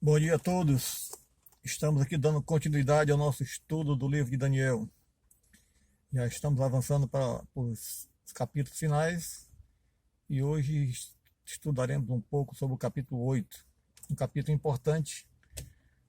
Bom dia a todos. Estamos aqui dando continuidade ao nosso estudo do livro de Daniel. Já estamos avançando para os capítulos finais e hoje estudaremos um pouco sobre o capítulo 8. Um capítulo importante.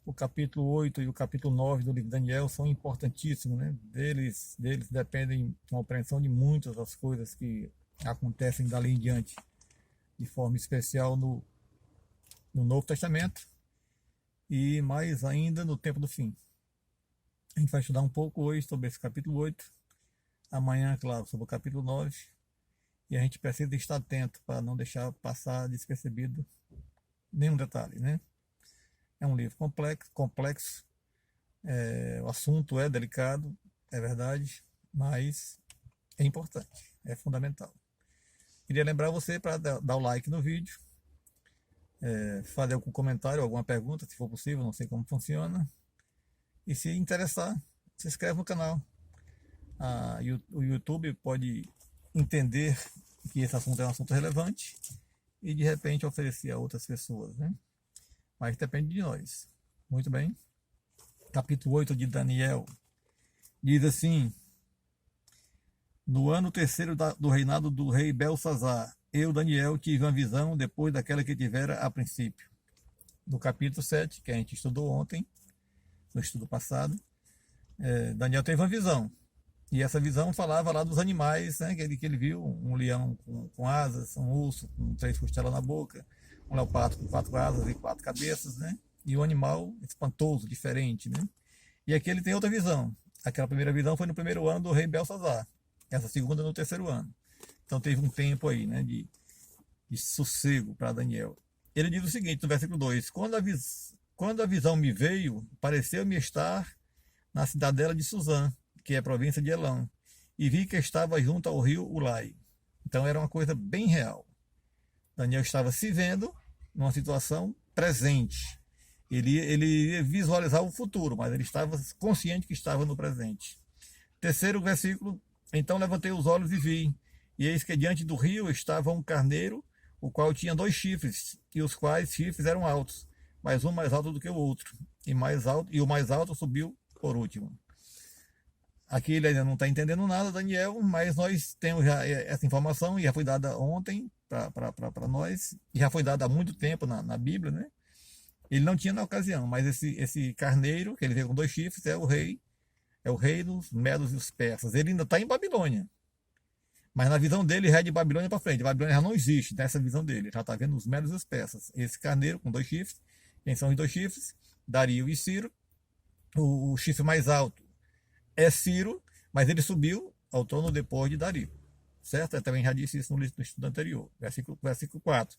O capítulo 8 e o capítulo 9 do livro de Daniel são importantíssimos, né? Deles dependem a compreensão de muitas das coisas que acontecem dali em diante, de forma especial no Novo Testamento e mais ainda no tempo do fim. A gente vai estudar um pouco hoje sobre esse capítulo 8, amanhã, claro, sobre o capítulo 9, e a gente precisa estar atento para não deixar passar despercebido nenhum detalhe, né? É um livro complexo, o assunto é delicado, é verdade, mas é importante, é fundamental. Queria lembrar você para dar o like no vídeo, fazer algum comentário, alguma pergunta, se for possível, não sei como funciona. E se interessar, se inscreve no canal. O YouTube pode entender que esse assunto é um assunto relevante e de repente oferecer a outras pessoas, né? Mas depende de nós. Muito bem. Capítulo 8 de Daniel diz assim: no ano terceiro do reinado do rei Belsazar, eu, Daniel, tive uma visão depois daquela que tivera a princípio. No capítulo 7, que a gente estudou ontem, no estudo passado, Daniel teve uma visão. E essa visão falava lá dos animais, né, que ele viu: um leão com asas, um urso com 3 costelas na boca, um leopardo com 4 asas e 4 cabeças, né? E um animal espantoso, diferente, né? E aqui ele tem outra visão. Aquela primeira visão foi no primeiro ano do rei Belsazar. Essa segunda no terceiro ano. Então teve um tempo aí, né, de sossego para Daniel. Ele diz o seguinte no versículo 2: quando a visão me veio, pareceu-me estar na cidadela de Suzã, que é a província de Elão, e vi que estava junto ao rio Ulai. Então era uma coisa bem real. Daniel estava se vendo numa situação presente. Ele ia visualizar o futuro, mas ele estava consciente que estava no presente. Terceiro versículo: então levantei os olhos e vi, e eis que diante do rio estava um carneiro, o qual tinha 2 chifres, e os quais chifres eram altos, mas um mais alto do que o outro, e o mais alto subiu por último. Aqui ele ainda não está entendendo nada, Daniel, mas nós temos já essa informação, e já foi dada ontem para nós, e já foi dada há muito tempo na Bíblia, né? Ele não tinha na ocasião, mas esse carneiro, que ele veio com 2 chifres, é o rei dos Medos e os Persas. Ele ainda está em Babilônia. Mas na visão dele já é de Babilônia para frente. Babilônia já não existe nessa visão dele. Ele já está vendo os Medos e os Persas. Esse carneiro com 2 chifres. Quem são os 2 chifres? Dario e Ciro. O chifre mais alto é Ciro, mas ele subiu ao trono depois de Dario. Certo? Eu também já disse isso no estudo anterior. Versículo 4.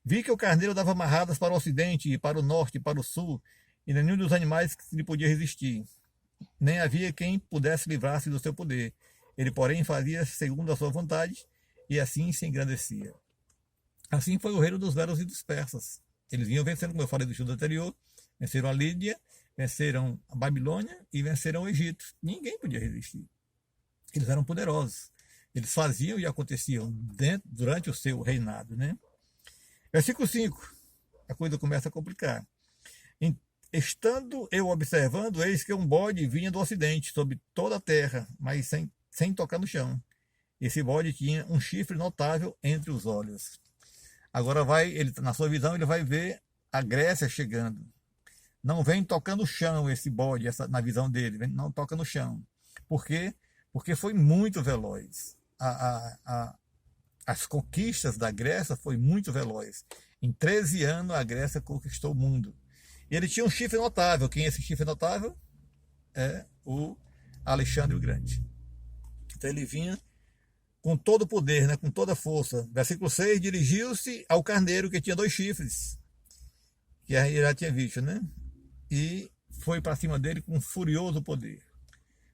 Vi que o carneiro dava amarradas para o ocidente, e para o norte, e para o sul, e nenhum dos animais lhe podia resistir. Nem havia quem pudesse livrar-se do seu poder. Ele, porém, fazia segundo a sua vontade, e assim se engrandecia. Assim foi o reino dos Medos e dos Persas. Eles vinham vencendo, como eu falei do estudo anterior, venceram a Lídia, venceram a Babilônia e venceram o Egito. Ninguém podia resistir. Eles eram poderosos. Eles faziam e aconteciam durante o seu reinado, né? Versículo 5. A coisa começa a complicar. Estando eu observando, eis que um bode vinha do ocidente, sobre toda a terra, mas sem tocar no chão. Esse bode tinha um chifre notável entre os olhos. Agora na sua visão, ele vai ver a Grécia chegando. Não vem tocando o chão esse bode, na visão dele, não toca no chão. Por quê? Porque foi muito veloz. As conquistas da Grécia foi muito veloz. Em 13 anos a Grécia conquistou o mundo. Ele tinha um chifre notável. Quem é esse chifre notável? É o Alexandre o Grande. Então ele vinha com todo o poder, né, com toda a força. Versículo 6, dirigiu-se ao carneiro que tinha 2 chifres, que ele já tinha visto, né? E foi para cima dele com furioso poder.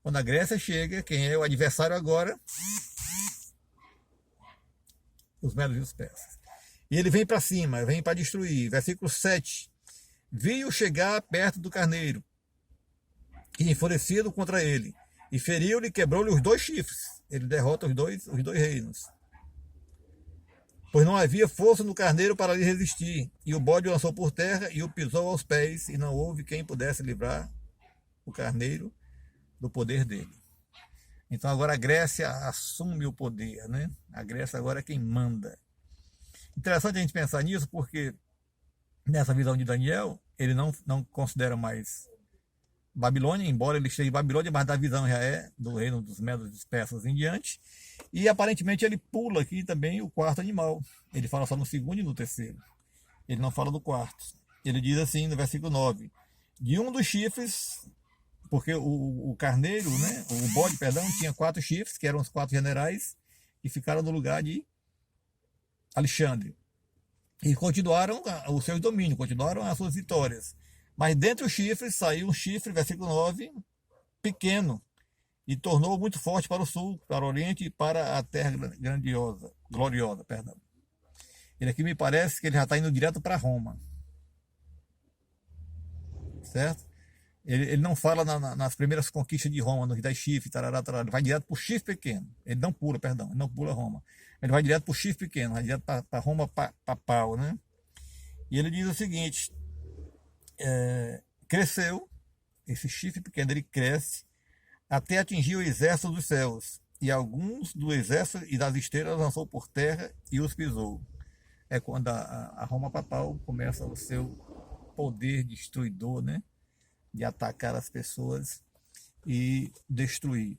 Quando a Grécia chega, quem é o adversário agora? Os Medos e os Persas. E ele vem para cima, vem para destruir. Versículo 7. Vi-o chegar perto do carneiro, e enfurecido contra ele, e feriu-lhe e quebrou-lhe os 2 chifres. Ele derrota os dois reinos. pois não havia força no carneiro para lhe resistir. E o bode o lançou por terra e o pisou aos pés, e não houve quem pudesse livrar o carneiro do poder dele. Então agora a Grécia assume o poder, né? A Grécia agora é quem manda. Interessante a gente pensar nisso, porque nessa visão de Daniel, ele não considera mais Babilônia, embora ele esteja em Babilônia, mas da visão já é do reino dos Medos, dos Persas em diante. E aparentemente ele pula aqui também o quarto animal. Ele fala só no segundo e no terceiro. Ele não fala do quarto. Ele diz assim no versículo 9: de um dos chifres, porque o carneiro, né, o bode, perdão, tinha 4 chifres, que eram os 4 generais, que ficaram no lugar de Alexandre. E continuaram os seus domínios, continuaram as suas vitórias. Mas dentre os chifres saiu um chifre, versículo 9, pequeno, e tornou muito forte para o sul, para o oriente e para a terra gloriosa, perdão. Ele aqui me parece que ele já está indo direto para Roma. Certo? Ele não fala nas primeiras conquistas de Roma, nos 10 chifres, tarará, tarará, ele vai direto para o chifre pequeno. Ele não pula, perdão, ele não pula Roma. Ele vai direto para o chifre pequeno, vai direto para Roma papal, né? E ele diz o seguinte: cresceu, esse chifre pequeno, ele cresce até atingir o exército dos céus, e alguns do exército e das estrelas lançou por terra e os pisou. É quando a Roma papal começa o seu poder destruidor, né? De atacar as pessoas e destruir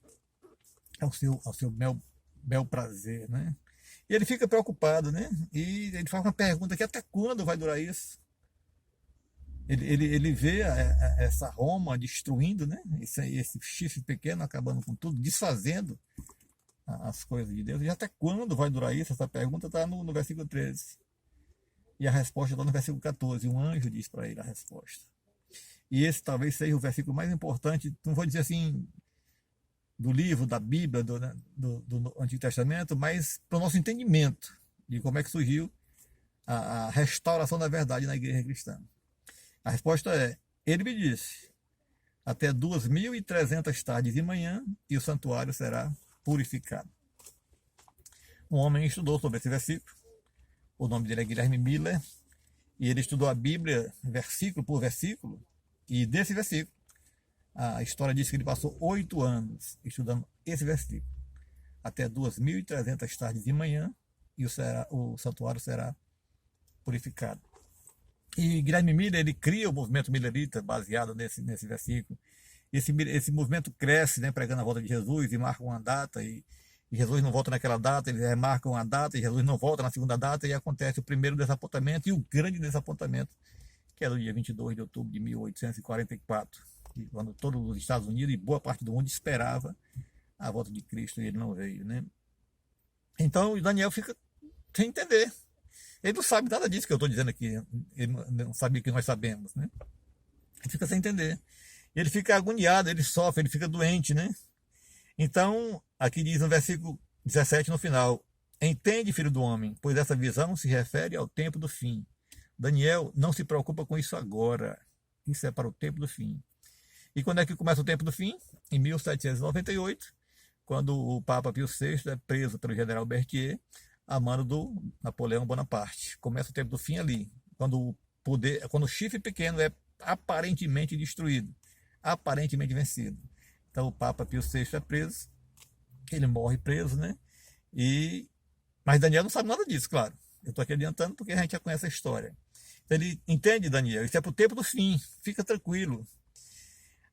ao seu bel prazer, né? E ele fica preocupado, né? E ele faz uma pergunta aqui: até quando vai durar isso? Ele vê essa Roma destruindo, né? Esse chifre pequeno acabando com tudo, desfazendo as coisas de Deus. E até quando vai durar isso? Essa pergunta está no versículo 13. E a resposta está no versículo 14. Um anjo diz para ele a resposta. E esse talvez seja o versículo mais importante, não vou dizer assim, do livro, da Bíblia, do Antigo Testamento, mas para o nosso entendimento de como é que surgiu a restauração da verdade na igreja cristã. A resposta é: ele me disse, até 2.300 tardes de manhã e o santuário será purificado. Um homem estudou sobre esse versículo, o nome dele é Guilherme Miller, e ele estudou a Bíblia versículo por versículo, e desse versículo, a história diz que ele passou 8 anos estudando esse versículo, até 2.300 tardes de manhã, e o santuário será purificado. E Guilherme Miller, ele cria o movimento millerita baseado nesse versículo. Esse movimento cresce, né, pregando a volta de Jesus, e marca uma data, e Jesus não volta naquela data, eles remarcam uma data, e Jesus não volta na segunda data, e acontece o primeiro desapontamento e o grande desapontamento, que é no dia 22 de outubro de 1844, quando todos os Estados Unidos e boa parte do mundo esperava a volta de Cristo, e ele não veio, né? Então Daniel fica sem entender. Ele não sabe nada disso que eu estou dizendo aqui, ele não sabia que nós sabemos, né? Ele fica sem entender. Ele fica agoniado, ele sofre, ele fica doente, né? Então, aqui diz no versículo 17 no final: entende, filho do homem, pois essa visão se refere ao tempo do fim. Daniel não se preocupa com isso agora. Isso é para o tempo do fim. E quando é que começa o tempo do fim? Em 1798, quando o Papa Pio VI é preso pelo general Berthier, a mando do Napoleão Bonaparte. Começa o tempo do fim ali, quando o chifre pequeno é aparentemente destruído, aparentemente vencido. Então o Papa Pio VI é preso, ele morre preso, né? Mas Daniel não sabe nada disso, claro. Eu estou aqui adiantando porque a gente já conhece a história. Então ele entende, Daniel, isso é para o tempo do fim, fica tranquilo.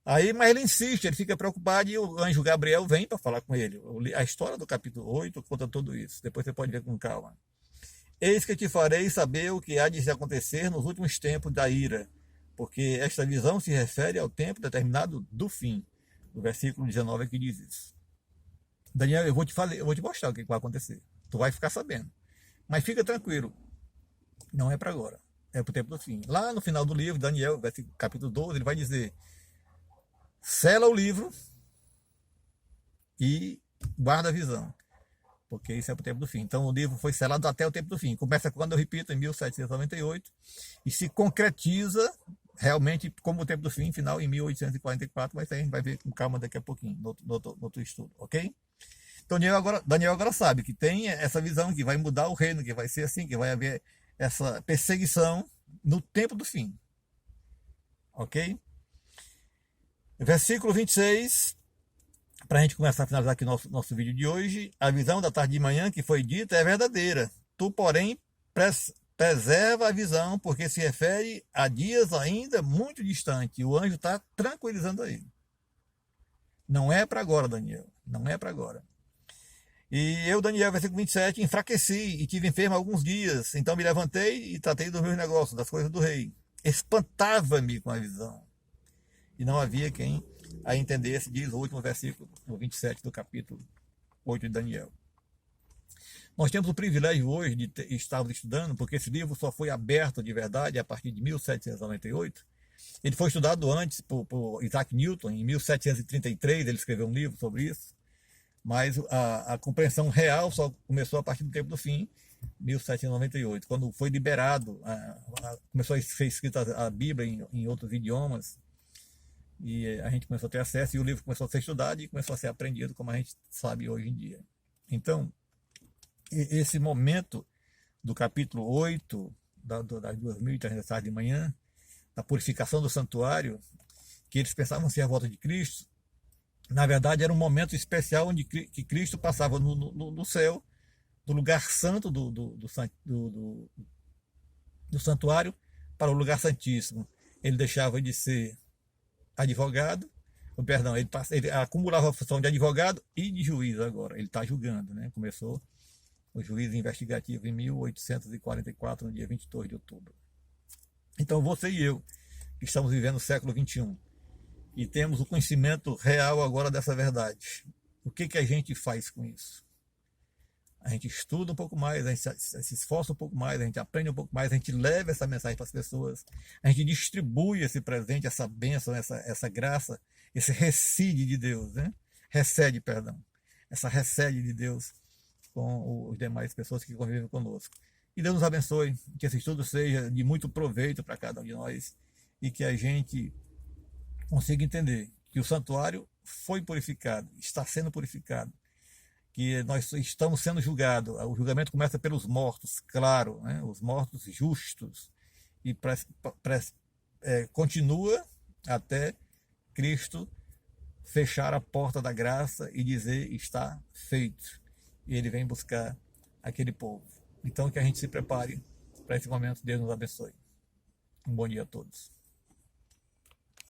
Mas ele insiste, ele fica preocupado, e o anjo Gabriel vem para falar com ele. A história do capítulo 8 conta tudo isso, depois você pode ver com calma. Eis que te farei saber o que há de se acontecer nos últimos tempos da ira, porque esta visão se refere ao tempo determinado do fim. O versículo 19 aqui diz isso. Daniel, eu vou te mostrar o que vai acontecer. Tu vai ficar sabendo. Mas fica tranquilo, não é para agora, é para o tempo do fim. Lá no final do livro, Daniel, capítulo 12, ele vai dizer: sela o livro e guarda a visão, porque isso é para o tempo do fim. Então o livro foi selado até o tempo do fim. Começa, quando eu repito, em 1798, e se concretiza realmente como o tempo do fim, final em 1844, mas aí a gente vai ver com calma daqui a pouquinho, no outro estudo, ok? Então Daniel agora sabe que tem essa visão que vai mudar o reino, que vai ser assim, que vai haver essa perseguição no tempo do fim. Ok? Versículo 26, para a gente começar a finalizar aqui nosso vídeo de hoje. A visão da tarde de manhã que foi dita é verdadeira. Tu, porém, preserva a visão, porque se refere a dias ainda muito distantes. O anjo está tranquilizando ele. Não é para agora, Daniel. Não é para agora. E eu, Daniel, versículo 27, enfraqueci e tive enfermo alguns dias. Então me levantei e tratei dos meus negócios, das coisas do rei. Espantava-me com a visão. E não havia quem a entendesse, diz o último versículo, no 27 do capítulo 8 de Daniel. Nós temos o privilégio hoje de estarmos estudando, porque esse livro só foi aberto de verdade a partir de 1798. Ele foi estudado antes por Isaac Newton, em 1733 ele escreveu um livro sobre isso, mas a compreensão real só começou a partir do tempo do fim, 1798, quando foi liberado, começou a ser escrita a Bíblia em outros idiomas, e a gente começou a ter acesso, e o livro começou a ser estudado e começou a ser aprendido, como a gente sabe hoje em dia. Então, esse momento do capítulo 8, das 2.300 tarde de manhã, da purificação do santuário, que eles pensavam ser a volta de Cristo, na verdade era um momento especial onde que Cristo passava no céu, do lugar santo do santuário para o lugar santíssimo. Ele deixava de ser advogado, perdão, ele acumulava a função de advogado e de juiz agora. Ele está julgando, né? Começou o juízo investigativo em 1844, no dia 22 de outubro. Então você e eu, que estamos vivendo o século XXI, e temos o conhecimento real agora dessa verdade, o que a gente faz com isso? A gente estuda um pouco mais, a gente se esforça um pouco mais, a gente aprende um pouco mais, a gente leva essa mensagem para as pessoas, a gente distribui esse presente, essa bênção, essa graça, esse recede de Deus, né? Essa recede de Deus com as demais pessoas que convivem conosco. E Deus nos abençoe, que esse estudo seja de muito proveito para cada um de nós e que a gente consiga entender que o santuário foi purificado, está sendo purificado, que nós estamos sendo julgados. O julgamento começa pelos mortos, claro, né? Os mortos justos, e continua até Cristo fechar a porta da graça e dizer está feito. E ele vem buscar aquele povo. Então que a gente se prepare para esse momento. Deus nos abençoe. Um bom dia a todos.